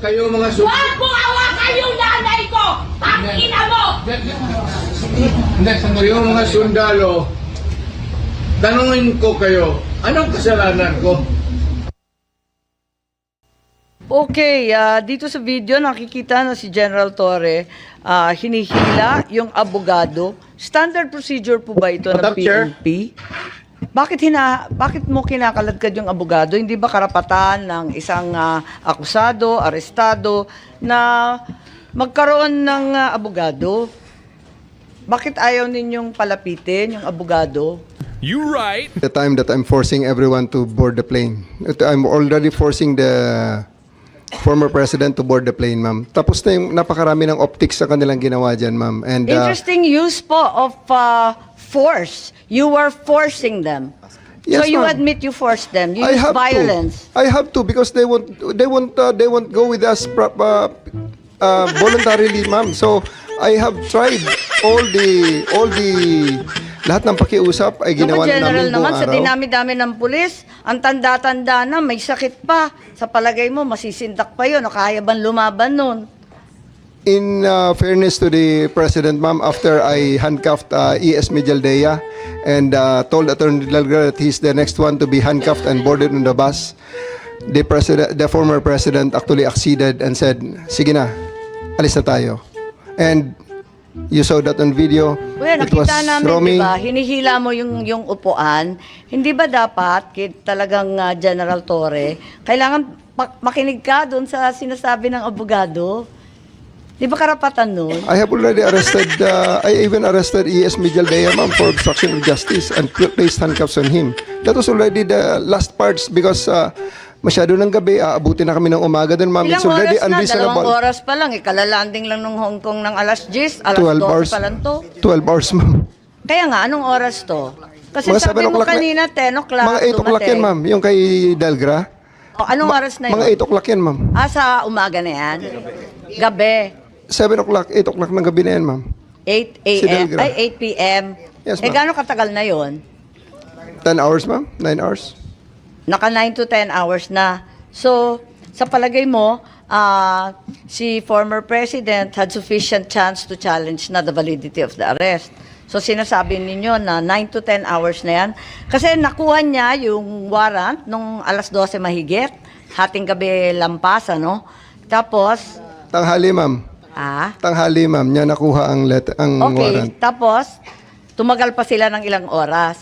kayo mga Huwag mo hawakan yung nanay ko! Tangina mo! Hindi, sandali yung mga sundalo. Tanungin ko kayo, anong kasalanan ko? Okay, dito sa video nakikita na si General Torre hinihila yung abogado. Standard procedure po ba ito ng Madam Chair? PNP? Bakit mo kinakaladkad yung abogado? Hindi ba karapatan ng isang akusado, arestado na magkaroon ng abogado? Bakit ayaw ninyong palapitin yung abogado? You right. The time that I'm forcing everyone to board the plane. I'm already forcing the former president to board the plane, ma'am. Tapos na yung napakarami ng optics sa kanilang ginawa dyan, ma'am. And Interesting use po of force. You were forcing them. So Yes, you ma'am. admit you forced them. You I used have violence. to. I have to because they won't go with us voluntarily, ma'am. So I have tried all the lahat ng pakiusap ay ginawa General namin buong naman, sa araw. dinami-dami ng pulis, ang tanda-tanda na, may sakit pa. Sa palagay mo, masisindak pa yun, o kaya bang lumaban nun? In fairness to the president, ma'am, after I handcuffed E.S. Mijaldea and told Attorney Delgado that he's the next one to be handcuffed and boarded on the bus, the former president actually acceded and said, "Sige na, alis na tayo." And you saw that on video. Well, It was nakita namin, Romy. di ba, hinihila mo yung upuan. Hindi ba dapat, talagang General Torre, kailangan makinig ka doon sa sinasabi ng abogado? Di ba karapatan nun? I have already arrested, I even arrested E.S. Mijaldea, ma'am, for obstruction of justice and placed handcuffs on him. That was already the last parts because masyado ng gabi, aabutin na kami ng umaga din, ma'am. It's Ilang already oras na? unreasonable. 2 oras pa lang. Kalalanding lang ng Hong Kong ng alas 10, alas 12 12 hours. pa lang to. 12 hours, ma'am. Kaya nga, anong oras to? Kasi Mga sabi 7 mo o'clock na- kanina, 10 o'clock. Mga 8 o'clock yan, ma'am. Yung kay Delgra. O, anong oras na yun? Mga 8 o'clock yan, ma'am. Sa umaga na yan? Gabi? 7 o'clock, 8 o'clock ng gabi na yan, ma'am. 8 Si a.m. Delgra. Ay, 8 p.m. Yes, Eh, ma'am. gano'ng katagal na yon? 10 hours, ma'am. 9 hours. Naka 9 to 10 hours na. So, sa palagay mo, si former president had sufficient chance to challenge na the validity of the arrest. So, sinasabi ninyo na 9 to 10 hours na yan. Kasi nakuha niya yung warrant nung alas 12 mahigit. Hating gabi lampas, ano? Tapos, Tanghali, ma'am. Tanghali, ma'am. Niya nakuha ang okay. warrant. Tapos, tumagal pa sila ng ilang oras.